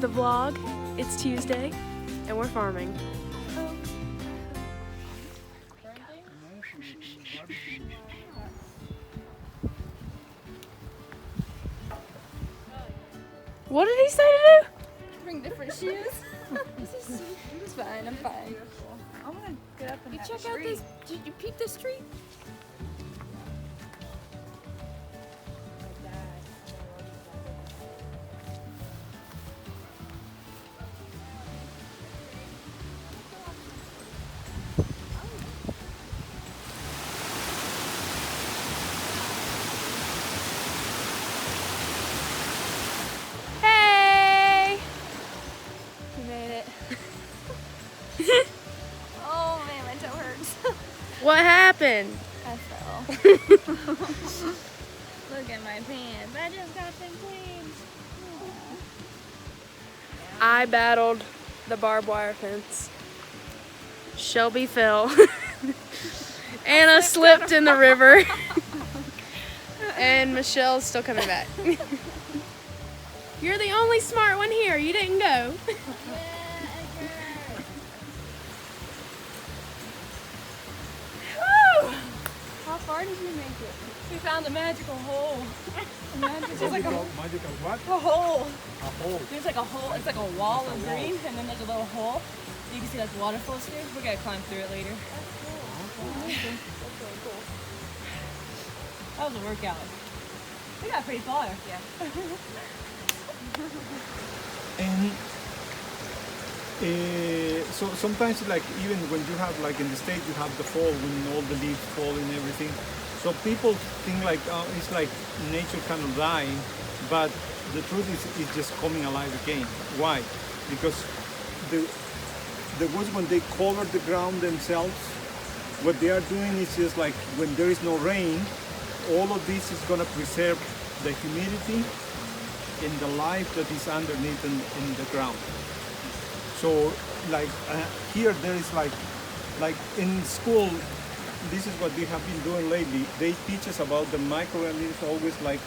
the vlog. It's Tuesday and we're farming. What did he say to do? Bring different shoes. It's fine, I'm fine. I want to get up and check out this. Did you peep this tree? Oh man, my toe hurts. What happened? I fell. Look at my pants. I just got them cleaned. I battled the barbed wire fence. Shelby fell. Anna slipped in the river. And Michelle's still coming back. You're the only smart one here. You didn't go. How far did you make it? We found a magical hole. It's like Magical what? A hole. A hole. There's like a hole. It's like a wall of green, and then there's a little hole. You can see like water flows through. We're gonna climb through it later. That's really cool. That was a workout. We got pretty far. Yeah. And so sometimes, like even when you have, like in the States, you have the fall when all the leaves fall and everything. So people think like it's like nature kind of dying, but the truth is it's just coming alive again. Why? Because the woods, when they cover the ground themselves, what they are doing is just like when there is no rain, all of this is going to preserve the humidity and the life that is underneath in the ground. So like here there is like in school, this is what they have been doing lately. They teach us about the microorganisms, always like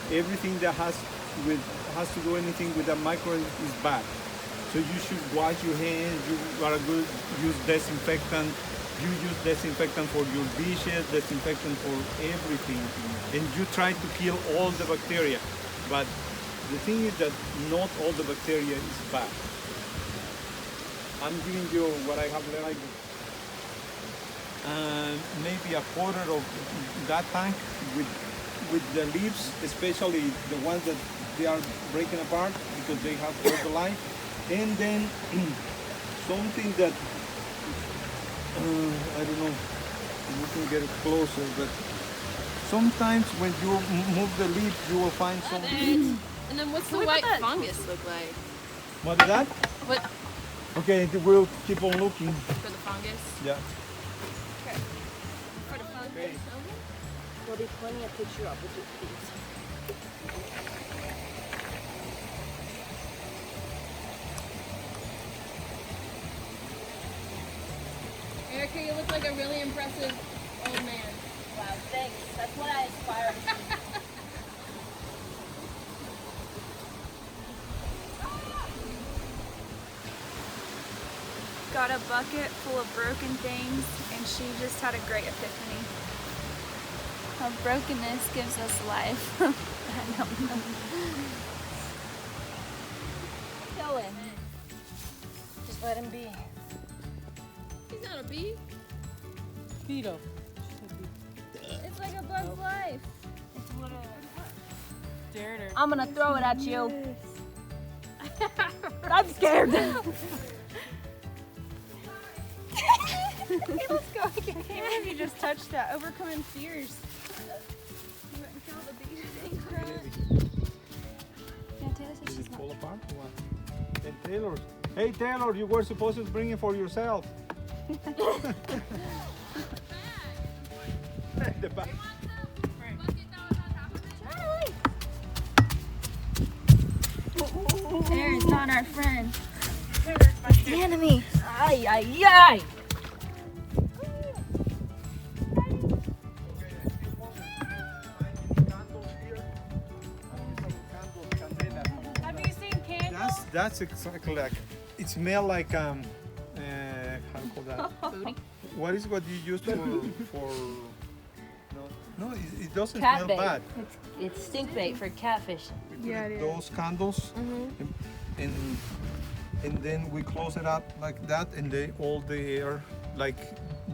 everything that has to do anything with a microorganism is bad. So you should wash your hands, you are good, use disinfectant. You use disinfectant for your dishes, disinfectant for everything. And you try to kill all the bacteria. But the thing is that not all the bacteria is bad. I'm giving you what I have like maybe a quarter of that tank with the leaves, especially the ones that they are breaking apart because they have all the life. And then something that I don't know, you can get it closer, but sometimes when you move the leaves, you will find something. And then what's the white fungus look like? What is that? What Okay, we'll keep on looking. for the fungus? Yeah. For the fungus. Okay. There'll be plenty of picture opportunities. Erica, you look like a really impressive old man. Wow, thanks. That's what I aspire to be. Got a bucket full of broken things, and she just had a great epiphany. How brokenness gives us life. I don't know. Kill him. Just let him be. He's not a bee. Beetle. It's like a bug's life. It's a little. Dared her. I'm gonna throw it at you. I'm scared. Okay, let's go again. I can't believe you just touched that. Overcoming fears. You went and killed the bee. Yeah, Taylor said Did she's it not. fall apart or what? And Taylor, hey Taylor, you were supposed to bring it for yourself. The bag. Aaron's not our friend. It's the enemy. Ay, ay, ay. Have you seen candles? That's exactly like, it smells like how do you call that? Booty. What is what you use for no, it doesn't Cat smell bait. bad. It's stink bait for catfish. We put Yeah, it is. those candles and then we close it up like that, and all the air, like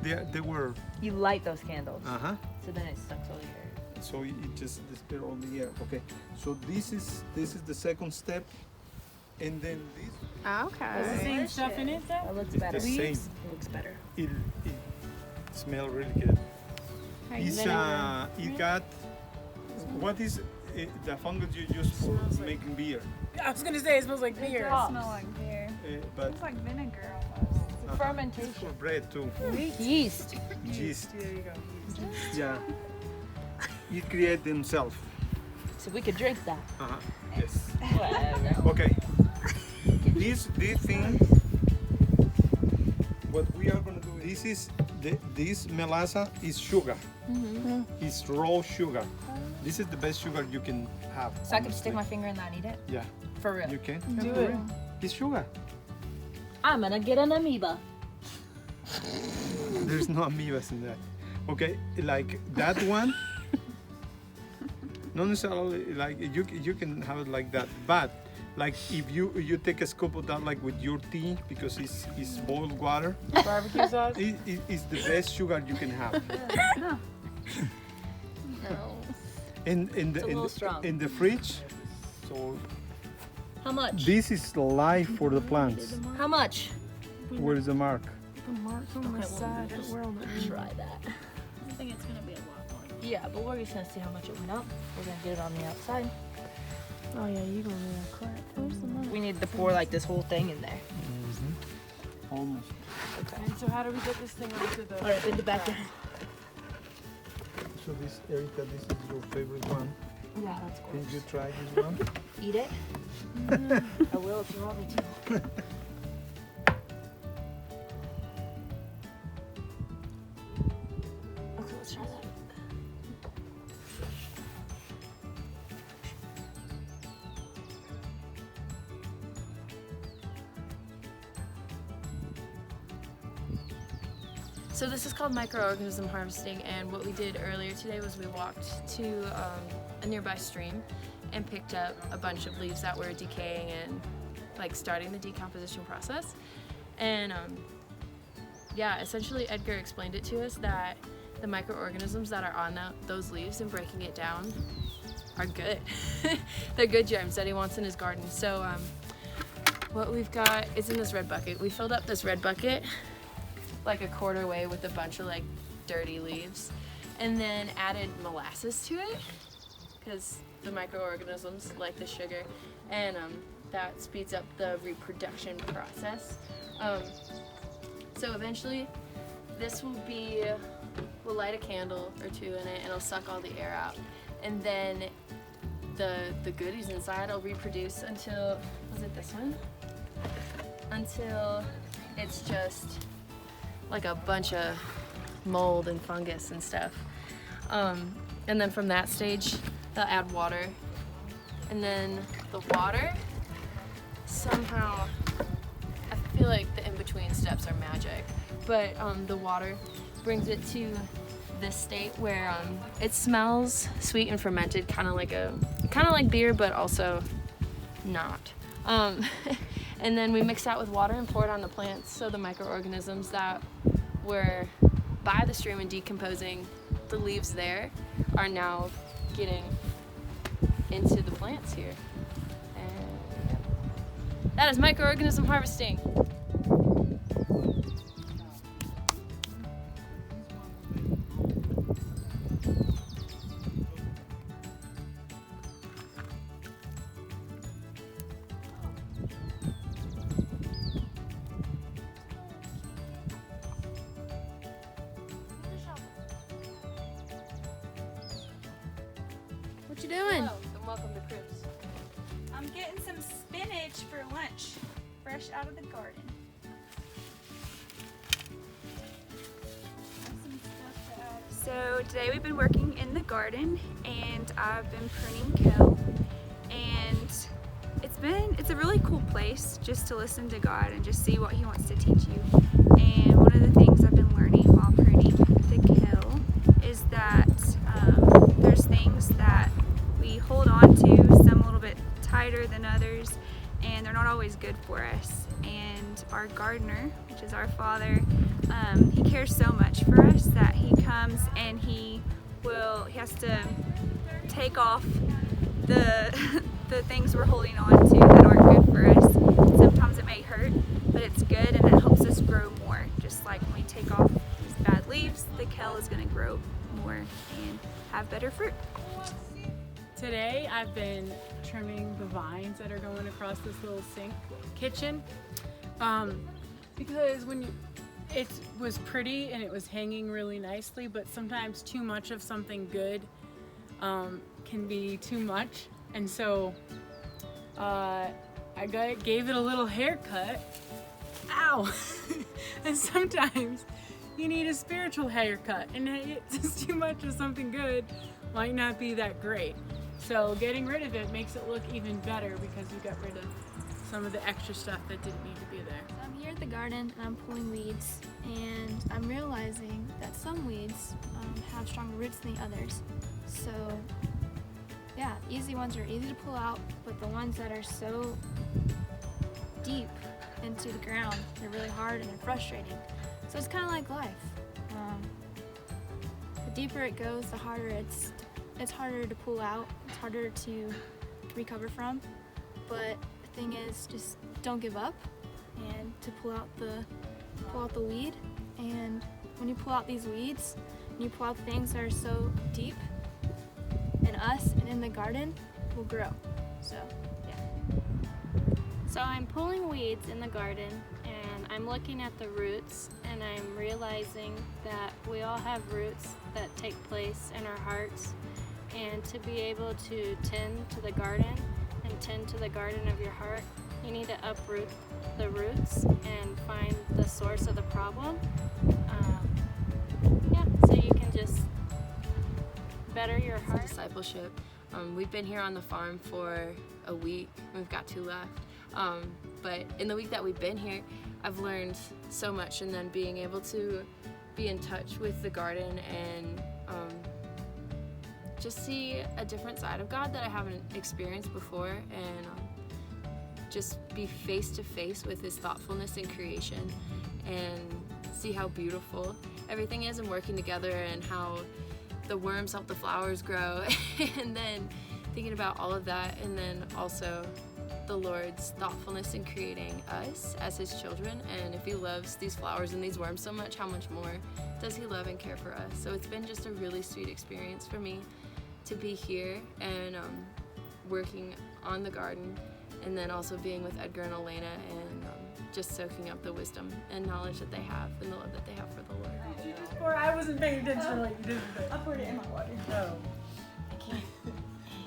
they were You light those candles, uh-huh. so then it sucks all the air. So it just disappear all the air. Okay. So this is the second step, and then this Okay. Same stuff in it though? That looks is better. the same. It looks better. It smells really good. It's vinegar. it got what is the fungus you use for making beer? I was gonna say it smells like It beer. does smell like beer. But It's like vinegar almost. it's Fermentation. for bread too. Yeast. Yeast. There you go. Yeah. It create themselves. So we could drink that. Uh-huh. Yes. Whatever. Okay. This thing. What we are gonna do. This is this melassa is sugar. It's raw sugar. This is the best sugar you can have. So I can honestly. stick my finger in that and eat it? Yeah, For real. you can. Do Yeah, for it. real. It's sugar. I'm gonna get an amoeba. There's no amoebas in that. Okay, like that one. Not necessarily like you can have it like that, but like if you take a scoop of that like with your tea because it's boiled water, Barbecue sauce. it's the best sugar you can have. No. In It's a little strong. in the fridge. So How much? this is life for the plants. How much? Where is the mark? The mark's on the Okay, well, side, we'll but we're on the Try that. I think it's gonna be a lot more. Yeah, but we're just gonna see how much it went up. We're gonna get it on the outside. Oh yeah, you gonna need a crack. Where's the mark? We need to pour like this whole thing in there. Almost. And so how do we get this thing onto the? All right, bend it back down. So this, Erica, this is your favorite one. Yeah, that's cool. Can you try this one? Eat it? I will if you want me to. Okay, let's try that. So this is called microorganism harvesting, and what we did earlier today was we walked to a nearby stream and picked up a bunch of leaves that were decaying and like starting the decomposition process. And yeah, essentially Edgar explained it to us that the microorganisms that are on those leaves and breaking it down are good. They're good germs that he wants in his garden. So what we've got is in this red bucket. We filled up this red bucket like a quarter way with a bunch of like dirty leaves, and then added molasses to it because the microorganisms like the sugar, and that speeds up the reproduction process. So eventually this will be, we'll light a candle or two in it and it'll suck all the air out, and then the goodies inside will reproduce until, was it this one? Until it's just like a bunch of mold and fungus and stuff. And then from that stage, they'll add water. And then the water, somehow, I feel like the in-between steps are magic, but the water brings it to this state where it smells sweet and fermented, kind of like beer, but also not. And then we mix that with water and pour it on the plants, so the microorganisms that were by the stream and decomposing the leaves there are now getting into the plants here. And yeah. That is microorganism harvesting. What you doing? Hello. And welcome to Cribs. I'm getting some spinach for lunch, fresh out of the garden. So today we've been working in the garden, and I've been pruning kale, and it's a really cool place just to listen to God and just see what He wants to teach you. And one of the things I've been learning while pruning the kale is that there's things that we hold on to, some a little bit tighter than others, and they're not always good for us. And our gardener, which is our Father, He cares so much for us that He comes and He has to take off the things we're holding on to that aren't good for us. Sometimes it may hurt, but it's good and it helps us grow more. Just like when we take off these bad leaves, the kale is going to grow more and have better fruit. Today I've been trimming the vines that are going across this little sink kitchen because it was pretty and it was hanging really nicely, but sometimes too much of something good can be too much, and so I gave it a little haircut. Ow! And sometimes you need a spiritual haircut, and just too much of something good might not be that great. So getting rid of it makes it look even better because you got rid of some of the extra stuff that didn't need to be there. So I'm here at the garden and I'm pulling weeds, and I'm realizing that some weeds have stronger roots than the others. So yeah, easy ones are easy to pull out, but the ones that are so deep into the ground, they're really hard and they're frustrating. So it's kind of like life. The deeper it goes, the harder it's harder to pull out, it's harder to recover from. But the thing is, just don't give up and to pull out the weed. And when you pull out these weeds, and you pull out the things that are so deep in us and in the garden, will grow. So yeah. So I'm pulling weeds in the garden and I'm looking at the roots, and I'm realizing that we all have roots that take place in our hearts, and to be able to tend to the garden and tend to the garden of your heart, you need to uproot the roots and find the source of the problem. So you can just better your heart. Discipleship. We've been here on the farm for a week. We've got 2 left. But in the week that we've been here, I've learned so much, and then being able to be in touch with the garden and just see a different side of God that I haven't experienced before, and just be face to face with His thoughtfulness in creation and see how beautiful everything is and working together, and how the worms help the flowers grow and then thinking about all of that, and then also the Lord's thoughtfulness in creating us as His children. And if He loves these flowers and these worms so much, how much more does He love and care for us? So it's been just a really sweet experience for me to be here and working on the garden, and then also being with Edgar and Elena and just soaking up the wisdom and knowledge that they have and the love that they have for the Lord. Did you just pour? I wasn't paying attention like you did. I poured it in my water. Oh.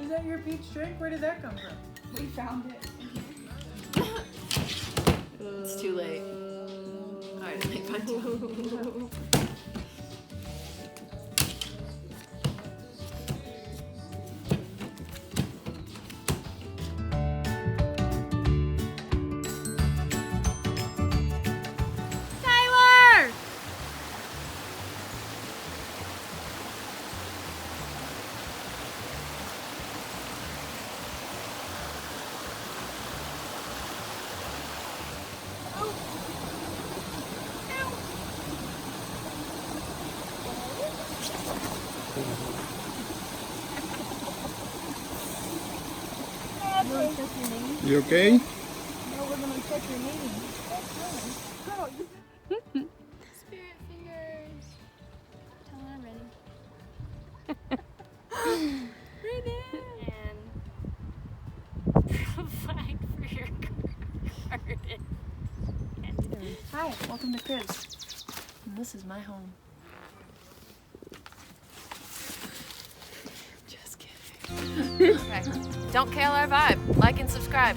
Is that your peach drink? Where did that come from? We found it. It's too late. Alright, I think mine too. You okay? Spirit fingers. Tell me I'm ready. And provide for your garden. Hi, welcome to Cribs. And this is my home. Just kidding. Okay. Don't kill our vibe. Like and subscribe.